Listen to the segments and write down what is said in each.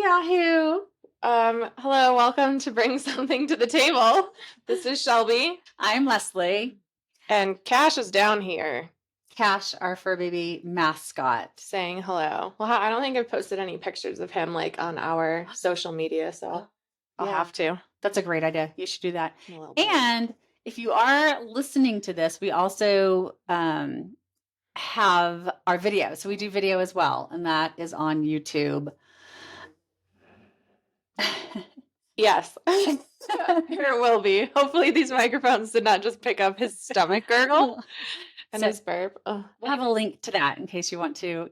Yahoo! Hello, welcome to Bring Something to the Table. This is Shelby. I'm Leslie. And Cash is down here Cash, our fur baby mascot. saying hello. Well, I don't think I've posted any pictures of him like on our social media, so I'll have to. That's a great idea. You should do that. A little bit. And if you are listening to this, we also have our video. So we do video as well, and that is on YouTube. Yes, there will be. Hopefully these microphones did not just pick up his stomach gurgle and So his burp. we'll have a link to that in case you want to,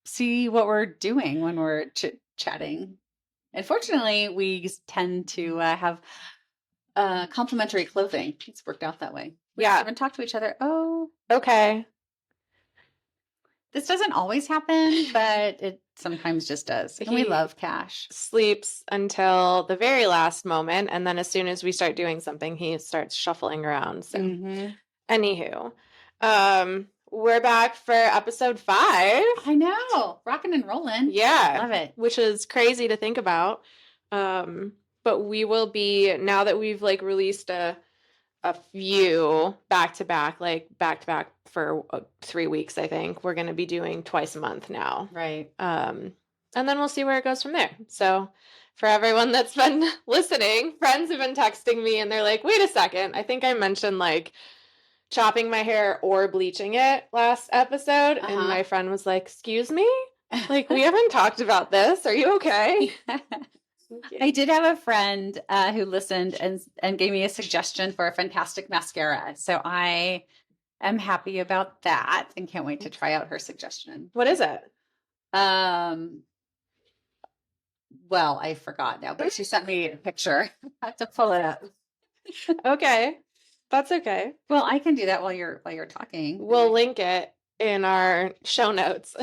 see what we're doing when we're chit-chatting. And fortunately, we tend to have complementary clothing. It's worked out that way. We Yeah. haven't talked to each other. Oh, Okay. this doesn't always happen, but it sometimes just does. And we He- love Cash. Sleeps until the very last moment, and then as soon as we start doing something, he starts shuffling around. So, anywho, we're back for episode 5. I know. Rocking and rolling. Yeah, Love it. which is crazy to think about. But we will be, now that we've like released a few back to back for 3 weeks, I think we're going to be doing twice a month now. Right. And then we'll see where it goes from there. So for everyone that's been listening, friends have been texting me and they're like, wait a second, I think I mentioned like chopping my hair or bleaching it last episode. And my friend was like, excuse me? Like, we haven't talked about this. Are you okay? I did have a friend who listened and gave me a suggestion for a fantastic mascara. So I am happy about that and can't wait to try out her suggestion. What is it? Well, I forgot now, but she sent me a picture. I have to pull it up. Okay. That's okay. Well, I can do that while you're talking. We'll link it in our show notes.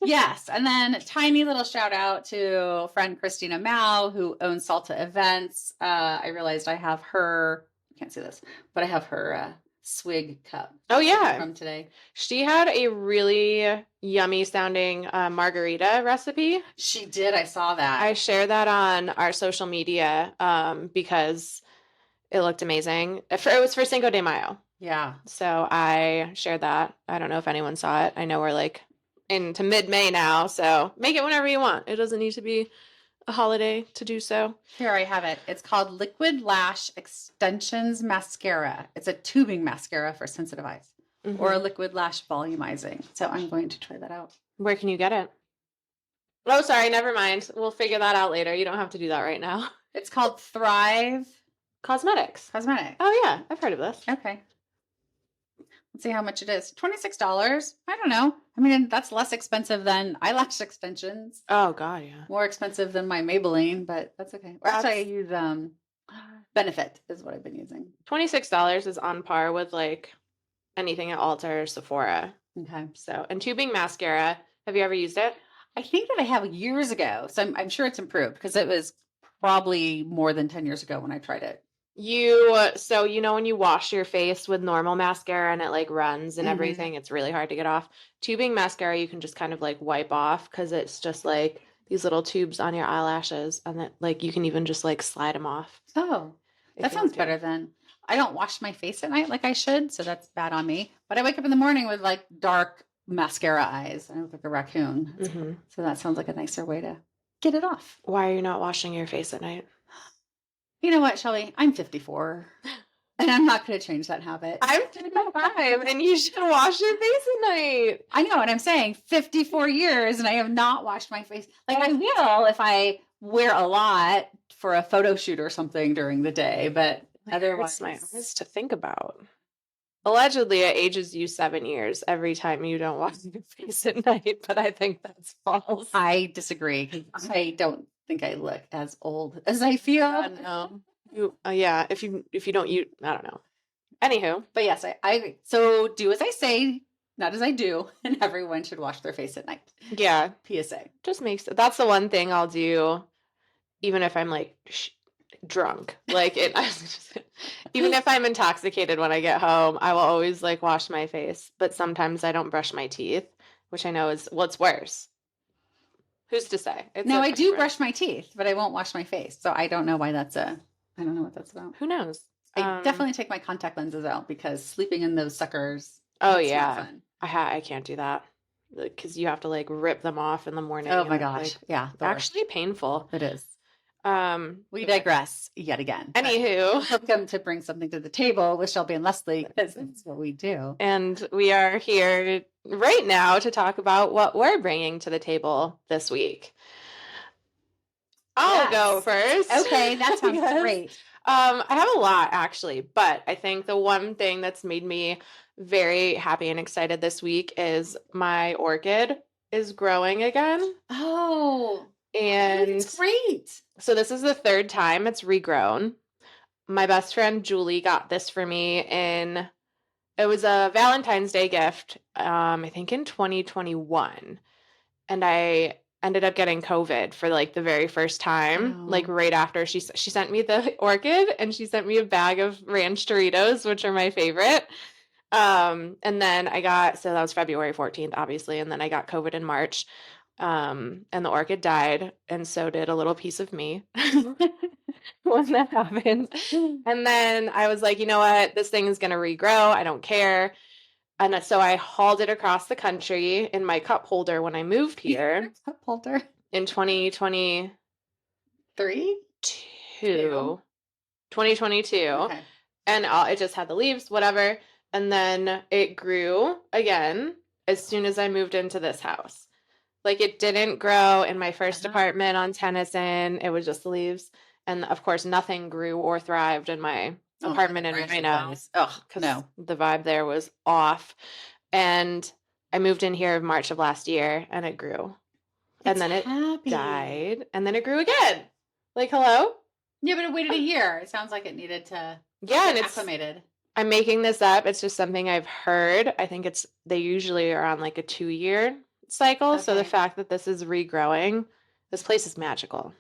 Yes. And then tiny little shout out to friend Christina Mao, who owns Salta Events. I realized I have her, I can't see this, but I have her swig cup. Oh, yeah. From today. She had a really yummy sounding margarita recipe. She did. I saw that. I shared that on our social media because it looked amazing. It was for Cinco de Mayo. Yeah. So I shared that. I don't know if anyone saw it. I know we're like into mid-May now, so make it whenever you want. It doesn't need to be a holiday to do so. Here I have it. It's called Liquid Lash Extensions Mascara. It's a tubing mascara for sensitive eyes or a liquid lash volumizing. So I'm going to try that out. Where can you get it? Oh, sorry. Never mind. We'll figure that out later. You don't have to do that right now. It's called Thrive Cosmetics. Oh, yeah. I've heard of this. Okay. Let's see how much it is. $26. I don't know. I mean, that's less expensive than eyelash extensions. Oh, God, yeah. More expensive than my Maybelline, but that's okay. Or actually, I use Benefit is what I've been using. $26 is on par with like anything at Ulta or Sephora. Okay. So, and tubing mascara. Have you ever used it? I think that I have years ago. So I'm sure it's improved because it was probably more than 10 years ago when I tried it. So when you wash your face with normal mascara and it like runs and everything, it's really hard to get off. Tubing mascara, you can just kind of like wipe off because it's just like these little tubes on your eyelashes, and that like you can even just like slide them off. Oh, that sounds better than. I don't wash my face at night like I should, so that's bad on me. But I wake up in the morning with like dark mascara eyes. I look like a raccoon. So that sounds like a nicer way to get it off. Why are you not washing your face at night? You know what, Shelby? I'm 54, and I'm not going to change that habit. I'm 55, and you should wash your face at night. I know, and I'm saying 54 years, and I have not washed my face. Like, I will if I wear a lot for a photo shoot or something during the day, but otherwise, my eyes to think about. Allegedly, it ages you 7 years every time you don't wash your face at night, but I think that's false. I disagree because I don't think I look as old as I feel. No. If you don't, I don't know. Anywho. But yes, I so do as I say, not as I do, and everyone should wash their face at night. Yeah. PSA. Just that's the one thing I'll do, even if I'm like drunk. Like even if I'm intoxicated when I get home, I will always like wash my face. But sometimes I don't brush my teeth, which I know is what's worse. Who's to say? It's Now a I do preference. brush my teeth, but I won't wash my face. So I don't know why I don't know what that's about. Who knows? I definitely take my contact lenses out because sleeping in those suckers, Oh it's not yeah. fun. I can't do that. Because you have to like rip them off in the morning Oh and my it's gosh. like Yeah, the actually worst. painful. It is. We Okay. digress yet again. But Anywho, welcome to bring something to the table with Shelby and Leslie because that's what we do. and we are here right now to talk about what we're bringing to the table this week. I'll go Yes. first. Okay, that sounds Yes. great. I have a lot actually, but I think the one thing that's made me very happy and excited this week is my orchid is growing again. Oh, And it's great. so this is the third time it's regrown. My best friend Julie got this for me it was a Valentine's Day gift, I think in 2021. And I ended up getting COVID for like the very first time, like Oh. right after she sent me the orchid and she sent me a bag of ranch Doritos, which are my favorite. And then so that was February 14th, obviously, and then I got COVID in March. And the orchid died, and so did a little piece of me when that happened. And then I was like, you know what? This thing is gonna regrow. I don't care. And so I hauled it across the country in my cup holder when I moved here Cup holder. in 2022. 3? 2022. Okay. And it just had the leaves, whatever. And then it grew again as soon as I moved into this house. Like it didn't grow in my first apartment on Tennyson. It was just the leaves. And of course, nothing grew or thrived in my apartment in Reno. Oh, Because no. the vibe there was off. And I moved in here in March of last year and it grew. And then it died. And then it grew again. Like, hello? Yeah, but it waited a year. It sounds like it needed to Yeah, and get it's acclimated. I'm making this up. It's just something I've heard. I think they usually are on like a 2-year cycle. So the Okay. fact that this is regrowing, this place is magical.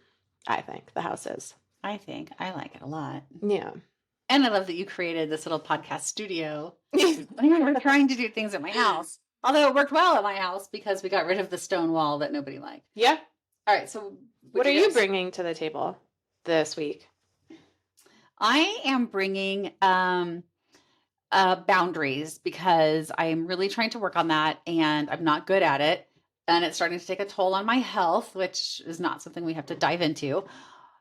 I think the house is. I think I like it a lot. Yeah. And I love that you created this little podcast studio. We're trying to do things at my house. Although it worked well at my house because we got rid of the stone wall that nobody liked. Yeah. All right. So what are you bringing to the table this week? I am bringing boundaries because I am really trying to work on that and I'm not good at it. And it's starting to take a toll on my health, which is not something we have to dive into.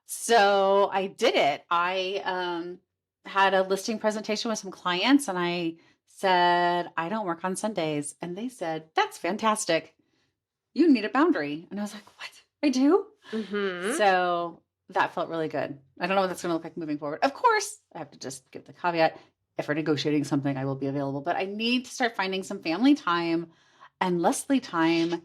So I did it. I had a listing presentation with some clients and I said, I don't work on Sundays. And they said, that's fantastic. You need a boundary. And I was like, what? I do? Mm-hmm. So that felt really good. I don't know what that's going to look like moving forward. Of course, I have to just give the caveat. If we're negotiating something, I will be available. But I need to start finding some family time and Leslie time.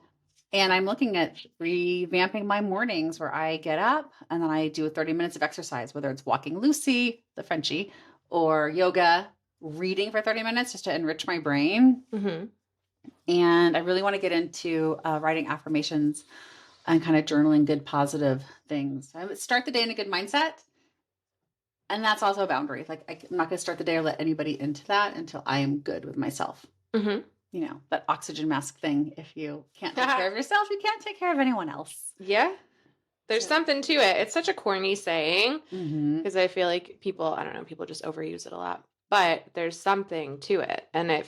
And I'm looking at revamping my mornings where I get up and then I do 30 minutes of exercise, whether it's walking Lucy, the Frenchie, or yoga, reading for 30 minutes just to enrich my brain. Mm-hmm. And I really want to get into writing affirmations and kind of journaling good, positive things. I would start the day in a good mindset. And that's also a boundary. Like I'm not going to start the day or let anybody into that until I am good with myself. Mm-hmm. You know, that oxygen mask thing. If you can't take care of yourself, you can't take care of anyone else. Yeah. There's something to it. It's such a corny saying because I feel like people just overuse it a lot. But there's something to it. And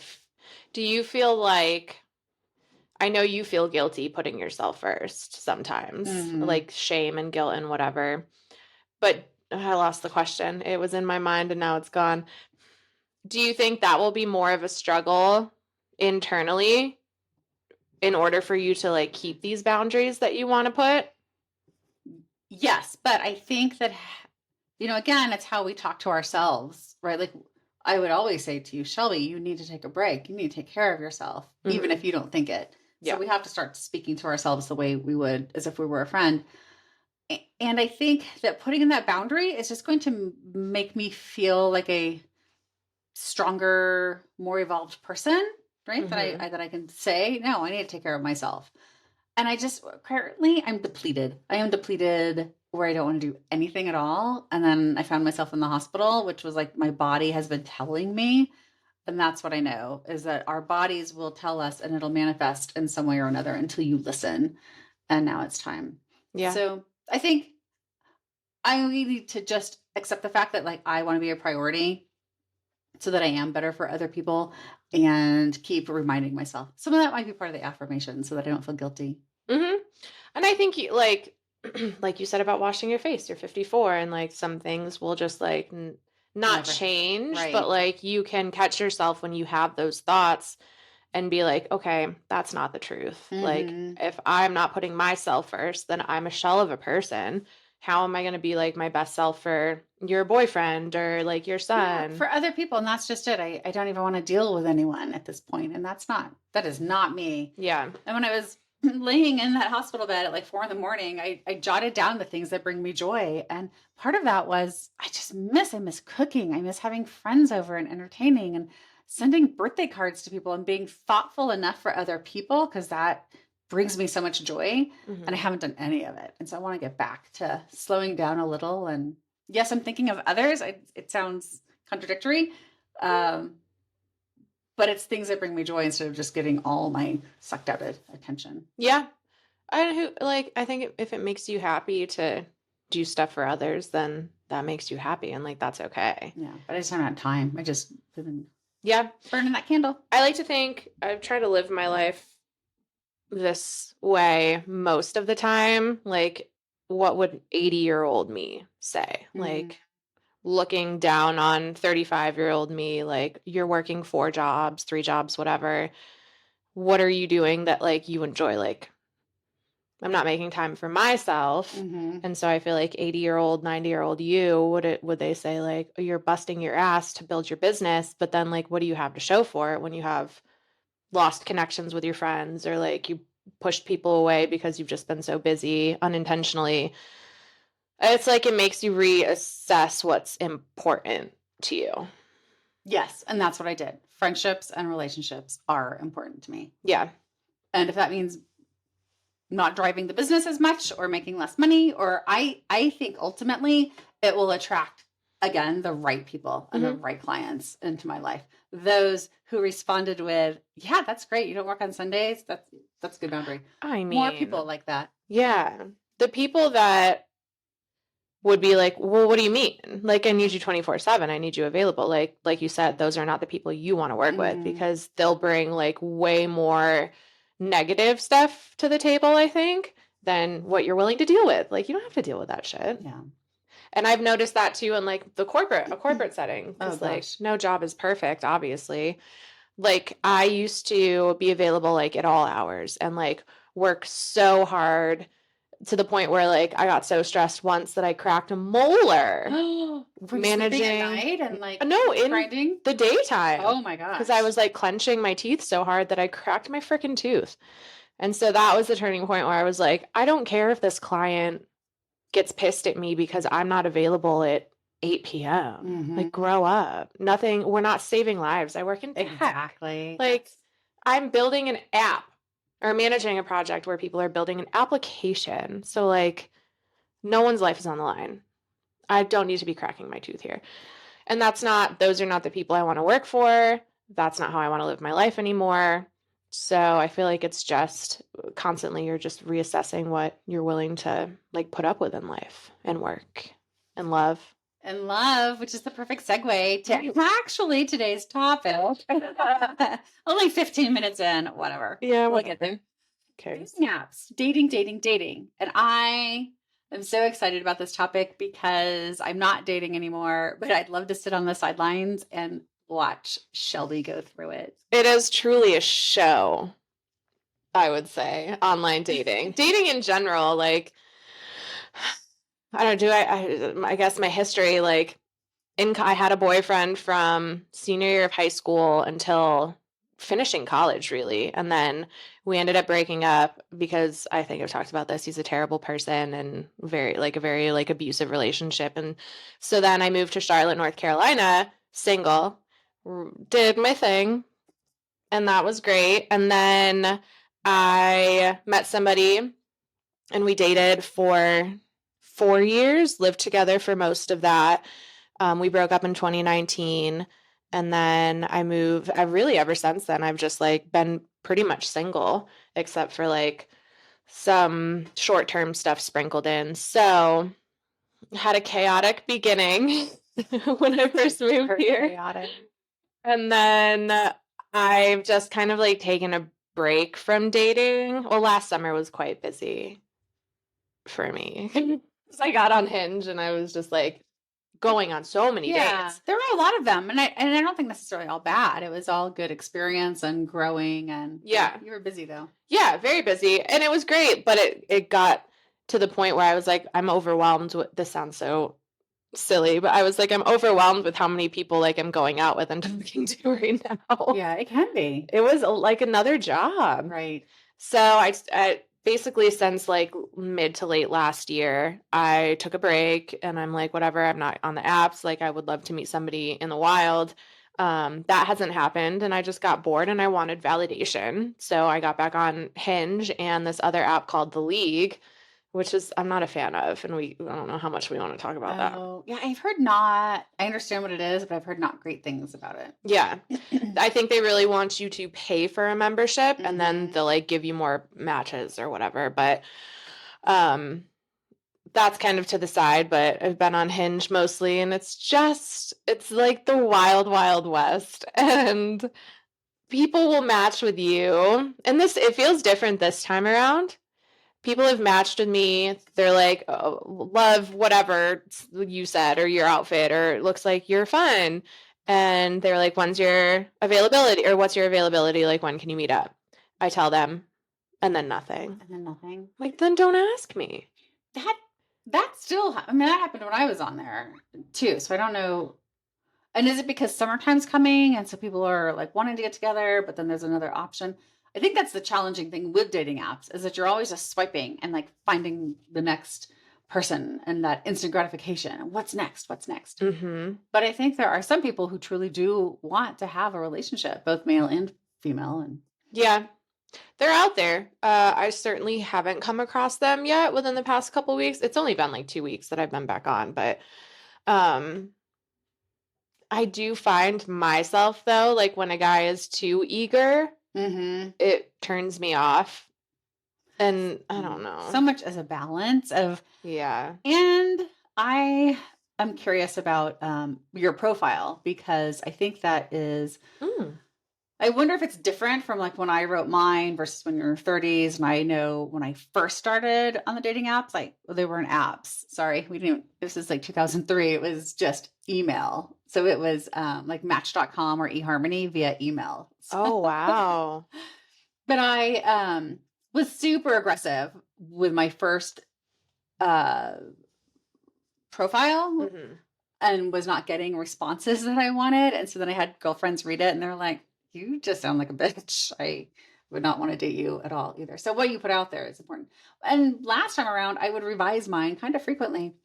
do you feel like, I know you feel guilty putting yourself first sometimes, like shame and guilt and whatever. But I lost the question. It was in my mind and now it's gone. Do you think that will be more of a struggle internally in order for you to like keep these boundaries that you want to put? Yes, but I think that, again, it's how we talk to ourselves, right? Like I would always say to you, Shelby, you need to take a break. You need to take care of yourself, even if you don't think it. Yeah. So we have to start speaking to ourselves the way we would as if we were a friend. And I think that putting in that boundary is just going to make me feel like a stronger, more evolved person, right? That I can say, no, I need to take care of myself. And currently I'm depleted. I am depleted where I don't want to do anything at all. And then I found myself in the hospital, which was like my body has been telling me. And that's what I know is that our bodies will tell us and it'll manifest in some way or another until you listen. and now it's time. Yeah. So I think I need to just accept the fact that like I want to be a priority so that I am better for other people and keep reminding myself. Some of that might be part of the affirmation so that I don't feel guilty. Mhm. And I think you like you said about washing your face, you're 54 and like some things will just like not Never. change, but Right. like you can catch yourself when you have those thoughts and be like, okay, that's not the truth. Like Hmm. if I'm not putting myself first, then I'm a shell of a person. How am I going to be like my best self for your boyfriend or like your Yeah, son? for other people. And that's just it. I don't even want to deal with anyone at this point. And that is not me. Yeah. And when I was laying in that hospital bed at like 4 in the morning, I jotted down the things that bring me joy. And part of that was I miss cooking. I miss having friends over and entertaining and sending birthday cards to people and being thoughtful enough for other people because that brings me so much joy. And I Hmm. haven't done any of it. And so I want to get back to slowing down a little. And yes, I'm thinking of others. It sounds contradictory. Um, but it's things that bring me joy instead of just getting all my sucked out of attention. Yeah. I think if it makes you happy to do stuff for others, then that makes you happy and like that's okay. Yeah, but I just don't have time. I just been Yeah. burning that candle. I like to think I've tried to live my life this way most of the time. Like, what would 80-year-old me say? Mm, Like, looking down on 35-year-old me, like, you're working 4 jobs, 3 jobs, whatever. What are you doing that, like, you enjoy? Like, I'm not making time for myself. mm-hmm. And so I feel like 80-year-old, 90-year-old you, would they say, like, "Oh, you're busting your ass to build your business, but then, like, what do you have to show for it when you have lost connections with your friends or like you pushed people away because you've just been so busy unintentionally?" It's like it makes you reassess what's important to you. Yes, and that's what I did. Friendships and relationships are important to me. Yeah. And if that means not driving the business as much or making less money, or I think ultimately it will attract again the right people and the Hmm. right clients into my life. Those who responded with, "Yeah, that's great. You don't work on Sundays." That's a good boundary. I More people mean, like that. yeah. The people that would be like, "Well, what do you mean? Like, I need you 24/7. I need you available." Like you said, those are not the people you want to work with Mhm. because they'll bring like way more negative stuff to the table, I think, than what you're willing to deal with. Like, you don't have to deal with that shit. Yeah. And I've noticed that too in like a corporate setting, Oh because like gosh. no job is perfect, obviously. Like I used to be available like at all hours and like work so hard to the point where like I got so stressed once that I cracked a molar Were you sleeping at managing. night and like No, in grinding? the daytime Oh my because I gosh. was like clenching my teeth so hard that I cracked my freaking tooth. And so that was the turning point where I was like, I don't care if this client gets pissed at me because I'm not available at 8 p.m. Like, Hmm. grow up. Nothing, we're not saving lives. I work in tech. Exactly. Like, I'm building an app or managing a project where people are building an application. So, like, no one's life is on the line. I don't need to be cracking my tooth here. And those are not the people I want to work for. That's not how I want to live my life anymore. So I feel like it's just constantly you're just reassessing what you're willing to like put up with in life and work and love. And love, which is the perfect segue to actually today's topic. Only 15 minutes in, whatever. Yeah, We'll get there. okay. Dating apps, dating. And I am so excited about this topic because I'm not dating anymore, but I'd love to sit on the sidelines and watch Shelby go through it. It is truly a show, I would say, online dating. Dating in general, like I don't do I guess my history, like I had a boyfriend from senior year of high school until finishing college, really. And then we ended up breaking up because I think I've talked about this. He's a terrible person and a very like abusive relationship. And so then I moved to Charlotte, North Carolina, single, did my thing, and that was great. And then I met somebody and we dated for 4 years, lived together for most of that. We broke up in 2019, and then I really ever since then I've just like been pretty much single, except for like some short-term stuff sprinkled in. So I had a chaotic beginning when I first moved here. Chaotic. And then I've just kind of like taken a break from dating. Well, last summer was quite busy for me. 'Cause I got on Hinge and I was just like going on so many dates. There were a lot of them, and I don't think necessarily all bad. It was all good experience and growing, and Yeah. you were busy though. Yeah, very busy. And it was great, but it got to the point where I was like, I'm overwhelmed with this sounds so silly, but I was like, I'm overwhelmed with how many people like I'm going out with and talking to right now. Yeah, it can be. It was like another job. Right. So I basically since like mid to late last year, I took a break and I'm like, whatever, I'm not on the apps. Like I would love to meet somebody in the wild. That hasn't happened and I just got bored and I wanted validation. So I got back on Hinge and this other app called The League, which is I'm not a fan of. And I don't know how much we want to talk about that. Oh, yeah, I've heard not. I understand what it is, but I've heard not great things about it. Yeah. I think they really want you to pay for a membership and then they'll like give you more matches or whatever. But that's kind of to the side, but I've been on Hinge mostly and it's like the wild, wild west. And people will match with you. And it feels different this time around. People have matched with me. They're like, oh, love whatever you said or your outfit, or it looks like you're fun. And they're like, when's your availability or what's your availability? Like, when can you meet up? I tell them, and then nothing. And then nothing. Like, then don't ask me. That still, I mean, that happened when I was on there too. So I don't know. And is it because summertime's coming and so people are like wanting to get together, but then there's another option? I think that's the challenging thing with dating apps is that you're always just swiping and like finding the next person and that instant gratification. What's next? What's next? Mm-hmm. But I think there are some people who truly do want to have a relationship, both male and female. And Yeah, they're out there. I certainly haven't come across them yet within the past couple weeks. It's only been like 2 weeks that I've been back on, but I do find myself though, like when a guy is too eager, it turns me off. And I don't know. so much as a balance of, Yeah. and I am curious about your profile because I think that is, I wonder if it's different from like when I wrote mine versus when you're in your 30s. And I know when I first started on the dating apps, like they weren't apps. Sorry, we didn't. This is like 2003. It was just email. So it was like Match.com or eHarmony via email. Oh wow. But I was super aggressive with my first profile and was not getting responses that I wanted. And so then I had girlfriends read it and they're like, you just sound like a bitch. I would not want to date you at all either. So what you put out there is important. And last time around, I would revise mine kind of frequently,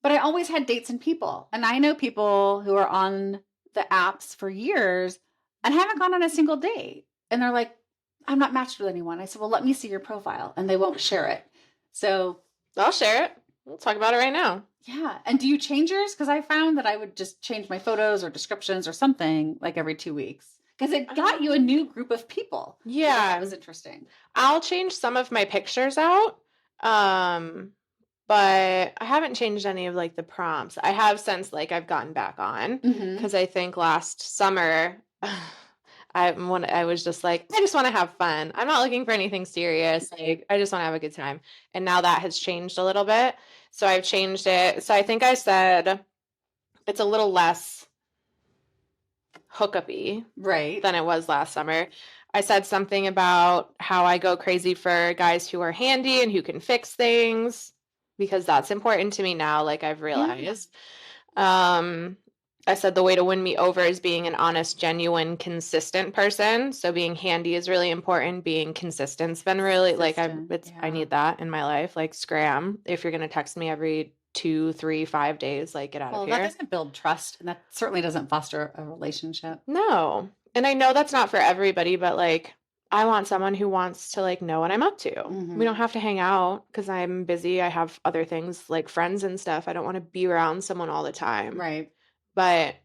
but I always had dates and people. And I know people who are on the apps for years and haven't gone on a single date. And they're like, I'm not matched with anyone. I said, well, let me see your profile. And they won't share it. So I'll share it. We'll talk about it right now. Yeah. And do you change yours? Because I found that I would just change my photos or descriptions or something like every 2 weeks. Because it got you a new group of people. Yeah. That was interesting. I'll change some of my pictures out. But I haven't changed any of like the prompts. I have since like I've gotten back on because I think last summer I was just like, I just want to have fun. I'm not looking for anything serious. Like I just want to have a good time. And now that has changed a little bit. So I've changed it. So I think I said it's a little less hookup-y than it was last summer. I said something about how I go crazy for guys who are handy and who can fix things because that's important to me now, like I've realized. I said the way to win me over is being an honest, genuine, consistent person. So being handy is really important. Being consistent's been really I need that in my life. Like scram. If you're gonna text me every 2, 3, 5 days, like get out of here. That doesn't build trust, and that certainly doesn't foster a relationship. No. And I know that's not for everybody, but like I want someone who wants to like know what I'm up to. We don't have to hang out because I'm busy. I have other things like friends and stuff. I don't want to be around someone all the time. Right. But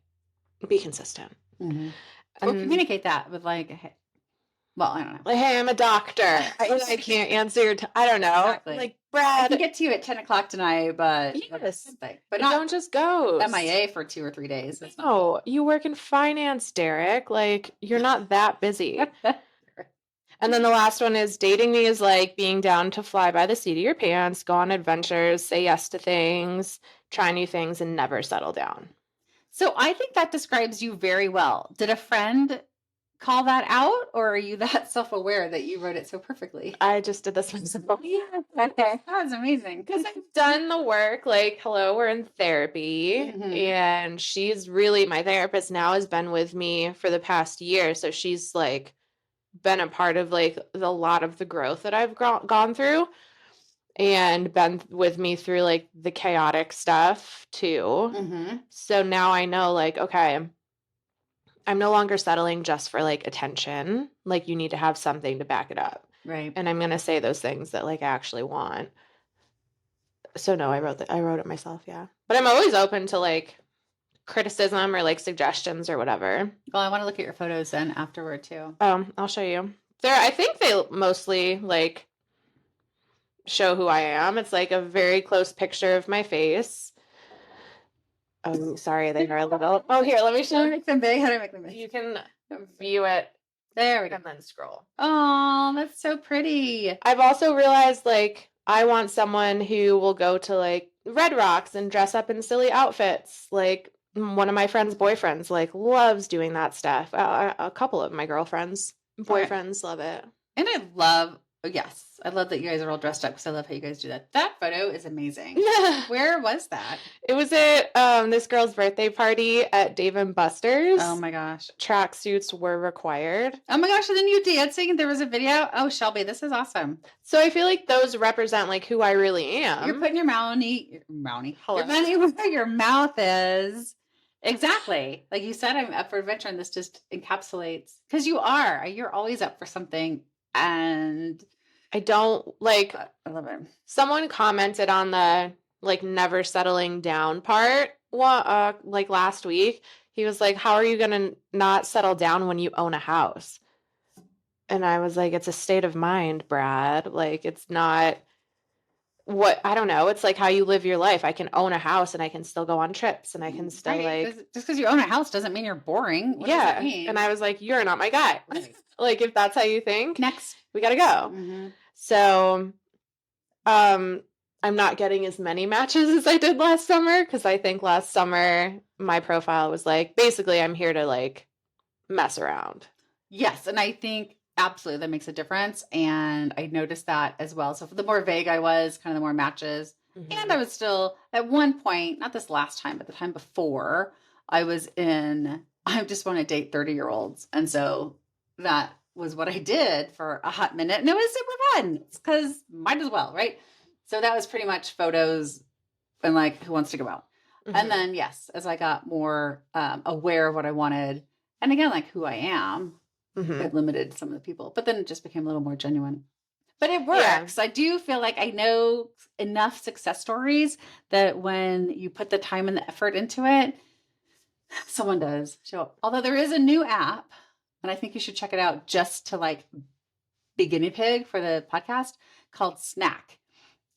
be consistent. Or communicate that with like, Well, I don't know. Like, hey, I'm a doctor. I can't answer your I don't know. Exactly. Like, I Brad. can get to you at 10 o'clock tonight, but Yes. but not don't just ghost. MIA for 2 or 3 days. That's not No, you work in finance, Derek. Like, you're not that busy. And then the last one is dating me is like being down to fly by the seat of your pants, go on adventures, say yes to things, try new things, and never settle down. So I think that describes you very well. Did a friend call that out, or are you that self-aware that you wrote it so perfectly? I just did this myself. Yeah. Okay. That was amazing. Because I've done the work. Like, hello, we're in therapy. Mhm. And she's really, my therapist now has been with me for the past year. So she's like been a part of like a lot of the growth that I've gone through and been with me through like the chaotic stuff too. Mm-hmm. So now I know like, okay, I'm no longer settling just for like attention. Like, you need to have something to back it up. Right. And I'm going to say those things that like I actually want. So no, I wrote it myself, yeah. But I'm always open to like criticism or like suggestions or whatever. Well, I want to look at your photos then afterward too. I'll show you. I think they mostly like show who I am. It's like a very close picture of my face. Oh, sorry, they are a little. Oh, here, let me show How do I you. make them big? How do I make them big? You can view it There we go. and then scroll. Oh, that's so pretty. I've also realized like I want someone who will go to like Red Rocks and dress up in silly outfits. Like, one of my friends' boyfriends like loves doing that stuff. A couple of my girlfriends' boyfriends love it. And I love, I love that you guys are all dressed up because I love how you guys do that. That photo is amazing. Where was that? It was at this girl's birthday party at Dave and Buster's. Oh my gosh. Tracksuits were required. Oh my gosh. And then you dancing. There was a video. Oh, Shelby, this is awesome. So I feel like those represent like who I really am. You're putting your Mountie. Hello. Your money where your mouth is. Exactly. Like you said, I'm up for adventure, and this just encapsulates, because you're always up for something. And I don't like, I love it. someone commented on the like never settling down part like last week. He was like, how are you gonna not settle down when you own a house? And I was like, it's a state of mind, Brad. Like, it's not what, I don't know. It's like how you live your life. I can own a house and I can still go on trips and I can still like, just because you own a house doesn't mean you're boring. What does yeah. that mean? And I was like, you're not my guy. Right. Like, if that's how you think, Next. we gotta go. Mhm. So, I'm not getting as many matches as I did last summer, because I think last summer my profile was like, basically, I'm here to like mess around. Yes, and I think absolutely that makes a difference. And I noticed that as well. So the more vague I was, kind of the more matches. And I was still at one point, not this last time, but the time before, I just want to date 30-year-olds. And so that was what I did for a hot minute. And it was super fun because might as well, right? So that was pretty much photos and like, who wants to go out? And then, yes, as I got more aware of what I wanted, and again, like who I am, it limited some of the people, but then it just became a little more genuine. But it works. Yeah. I do feel like I know enough success stories that when you put the time and the effort into it, someone does show up. Although there is a new app, and I think you should check it out just to like be guinea pig for the podcast, called Snack.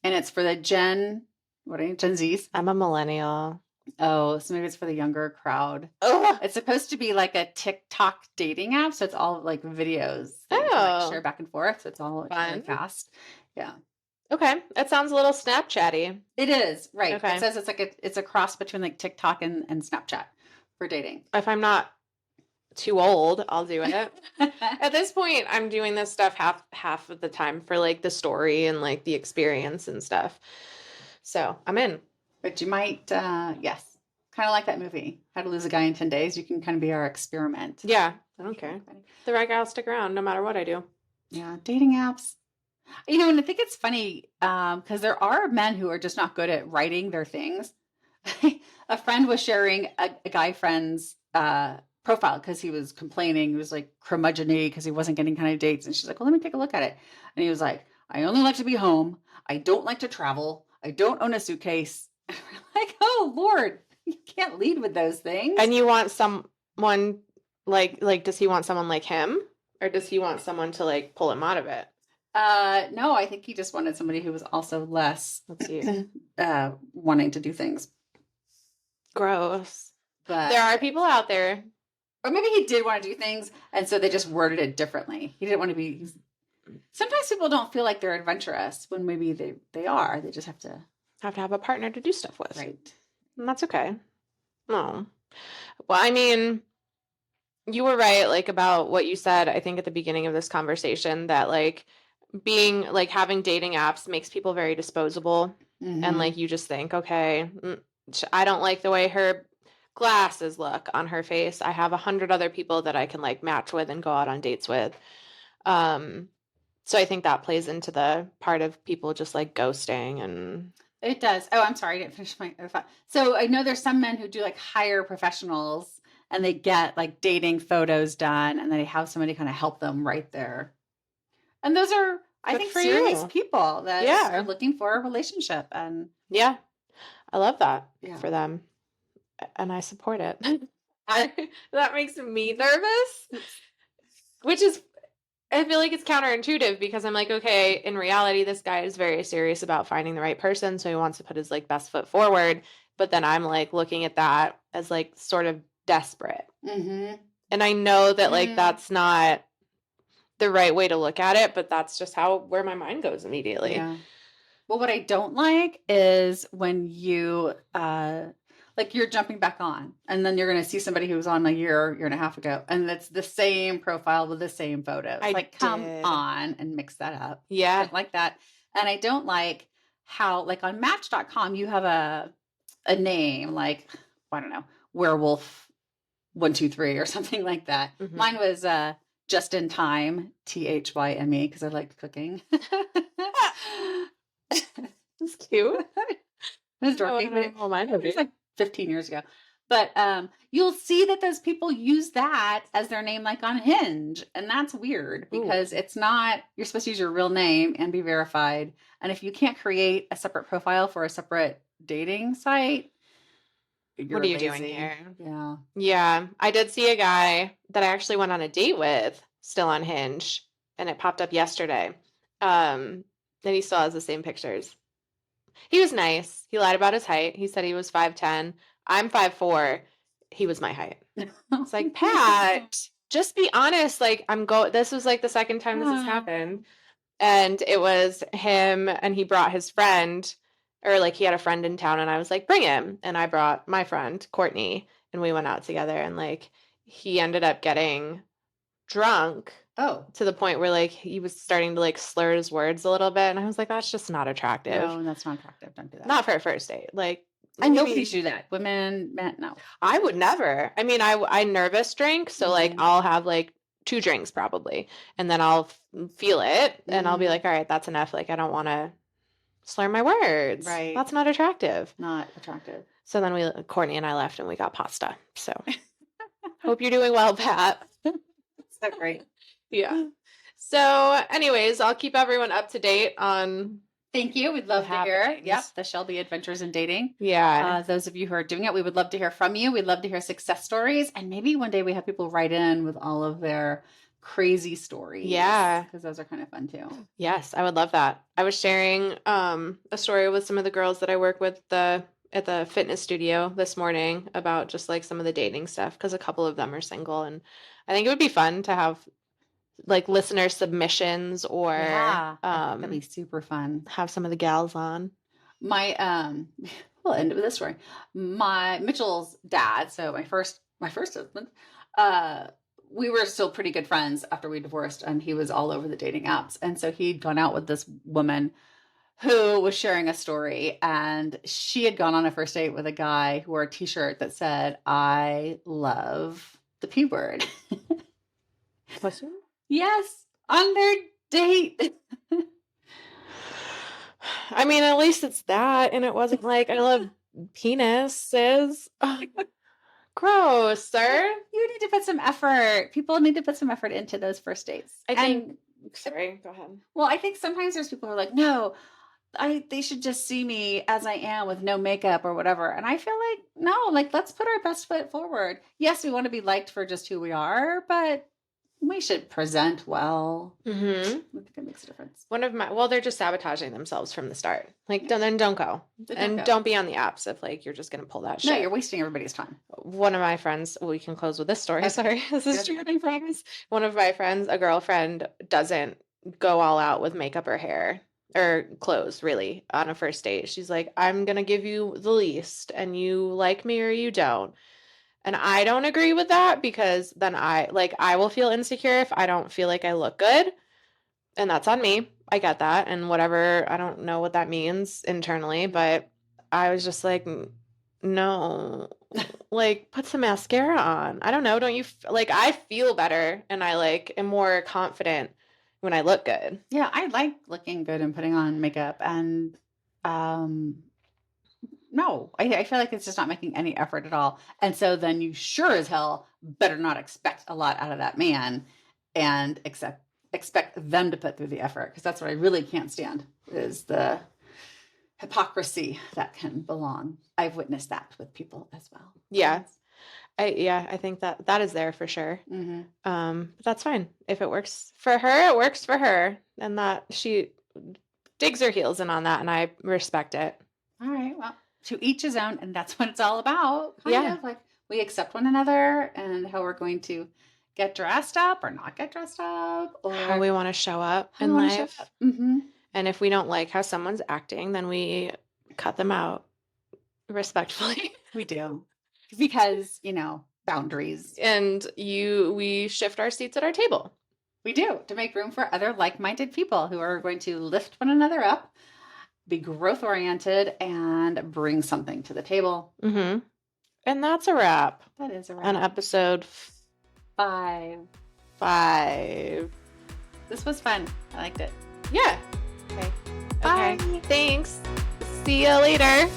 And it's for the Gen Zs? I'm a millennial. Oh, so maybe it's for the younger crowd. Oh, It's supposed to be like a TikTok dating app, so it's all like videos that you can, like, share back and forth. So it's all really fast. Yeah. Okay, that sounds a little Snapchatty. It is, right. Okay. It says it's a cross between like TikTok and Snapchat for dating. If I'm not too old, I'll do it. At this point, I'm doing this stuff half of the time for like the story and like the experience and stuff. So I'm in. But you might, yes, kind of like that movie, How to Lose a Guy in 10 Days. You can kind of be our experiment. Yeah, I don't care. The right guy will stick around no matter what I do. Yeah, dating apps. And I think it's funny because there are men who are just not good at writing their things. A friend was sharing a guy friend's profile because he was complaining. He was like curmudgeon-y because he wasn't getting kind of dates. And she's like, well, let me take a look at it. And he was like, I only like to be home. I don't like to travel. I don't own a suitcase. Like, oh Lord, you can't lead with those things. And you want someone like does he want someone like him? Or does he want someone to like pull him out of it? No, I think he just wanted somebody who was also less Let's see. wanting to do things. Gross. But There are people out there. or maybe he did want to do things, and so they just worded it differently. He didn't want to be. Sometimes people don't feel like they're adventurous when maybe they are. They just have to Have a partner to do stuff with. right. And that's okay. No. Well, I mean, you were right, like about what you said, I think at the beginning of this conversation, that like being like having dating apps makes people very disposable. And like you just think, okay, I don't like the way her glasses look on her face. I have 100 other people that I can like match with and go out on dates with. So I think that plays into the part of people just like ghosting and It does. Oh, I'm sorry, I didn't finish my thought. So I know there's some men who do like hire professionals and they get like dating photos done and they have somebody kind of help them right there. And those are, I Good think, for serious you. people that Yeah. are looking for a relationship. And yeah, I love that Yeah. for them. And I support it. That makes me nervous, which is, I feel like it's counterintuitive because I'm like, okay, in reality, this guy is very serious about finding the right person. So he wants to put his like best foot forward. But then I'm like looking at that as like sort of desperate. mm-hmm. And I know that like that's not the right way to look at it, but that's just where my mind goes immediately. Yeah. Well, what I don't like is when you like you're jumping back on and then you're going to see somebody who was on a year and a half ago and it's the same profile with the same photos. I Like come did. on and mix that up. I Yeah. don't like that. And I don't like how like on match.com you have a name like I don't know, werewolf 123 or something like that. Mhm. Mine was just in time, THYME, because I liked cooking. It's cute. It was dorky, but Oh, mine would it was be. like 15 years ago. But you'll see that those people use that as their name, like on Hinge. And that's weird because it's not, you're supposed to use your real name and be verified. And if you can't create a separate profile for a separate dating site, What are you doing here? Yeah. Yeah. I did see a guy that I actually went on a date with still on Hinge, and it popped up yesterday. And he still has the same pictures. He was nice. He lied about his height. He said he was 5'10". I'm 5'4". He was my height. It's like, Pat, just be honest. Like, this was like the second time this has happened. And it was him, and he brought his friend, or like he had a friend in town, and I was like, bring him. And I brought my friend, Courtney, and we went out together, and like he ended up getting drunk. Oh. To the point where like he was starting to like slur his words a little bit, and I was like, that's just not attractive. No, that's not attractive. Don't do that. Not for a first date. Like, and nobody should do that. Women, men, no. I would never. I mean, I nervous drink, so like I'll have like 2 drinks probably, and then I'll feel it, and I'll be like, all right, that's enough. Like, I don't want to slur my words. Right. That's not attractive. Not attractive. So then Courtney and I left, and we got pasta. So hope you're doing well, Pat. So great. Yeah. So anyways, I'll keep everyone up to date on. Thank you. We'd love to hear it. Yep. The Shelby Adventures in Dating. Yeah. Those of you who are doing it, we would love to hear from you. We'd love to hear success stories. And maybe one day we have people write in with all of their crazy stories. Yeah. Because those are kind of fun too. Yes, I would love that. I was sharing a story with some of the girls that I work with at the fitness studio this morning about just like some of the dating stuff, because a couple of them are single, and I think it would be fun to have like listener submissions, or that'd be super fun. Have some of the gals on. My we'll end it with this story. My Mitchell's dad, so my first husband, we were still pretty good friends after we divorced, and he was all over the dating apps. And so he'd gone out with this woman who was sharing a story, and she had gone on a first date with a guy who wore a t-shirt that said, "I love the P word." Yes, on their date. I mean, at least it's that, and it wasn't like, I love penises. Gross, sir. You need to put some effort. People need to put some effort into those first dates. Sorry, go ahead. Well, I think sometimes there's people who are like, no, they should just see me as I am with no makeup or whatever. And I feel like, no, like let's put our best foot forward. Yes, we want to be liked for just who we are, but We should present well. Mm-hmm. I think it makes a difference. They're just sabotaging themselves from the start. Like, then don't go. Don't be on the apps if like you're just gonna pull that shit. No, you're wasting everybody's time. One of my friends, we can close with this story. Sorry, this is true, I promise. One of my friends, a girlfriend, doesn't go all out with makeup or hair or clothes really on a first date. She's like, I'm gonna give you the least, and you like me or you don't. And I don't agree with that because then I will feel insecure if I don't feel like I look good. And that's on me. I get that. And whatever, I don't know what that means internally, but I was just like, no, like put some mascara on. I don't know. Don't you like, I feel better and I like am more confident when I look good. Yeah, I like looking good and putting on makeup. And no, I feel like it's just not making any effort at all. And so then you sure as hell better not expect a lot out of that man and expect them to put through the effort, because that's what I really can't stand is the hypocrisy that can belong. I've witnessed that with people as well. Yeah. I think that is there for sure. Mm-hmm. But that's fine. If it works for her, it works for her. And that she digs her heels in on that, and I respect it. All right. Well, to each his own, and that's what it's all about. Kind Yeah. of like we accept one another and how we're going to get dressed up or not get dressed up, or how we want to show up in life. Mm-hmm. And if we don't like how someone's acting, then we cut them out respectfully. We do. Because, boundaries. And we shift our seats at our table. We do, to make room for other like-minded people who are going to lift one another up, be growth-oriented, and bring something to the table. Mm-hmm. And that's a wrap. That is a wrap. On episode 5. This was fun. I liked it. Yeah. Okay. Bye. Thanks. See you later.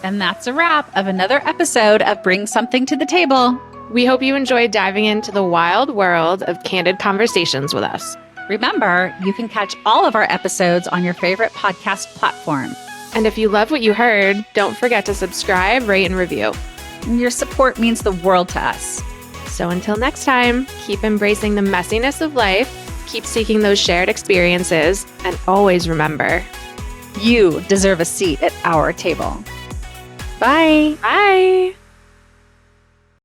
And that's a wrap of another episode of Bring Something to the Table. We hope you enjoyed diving into the wild world of candid conversations with us. Remember, you can catch all of our episodes on your favorite podcast platform. And if you love what you heard, don't forget to subscribe, rate, and review. Your support means the world to us. So until next time, keep embracing the messiness of life, keep seeking those shared experiences, and always remember, you deserve a seat at our table. Bye. Bye.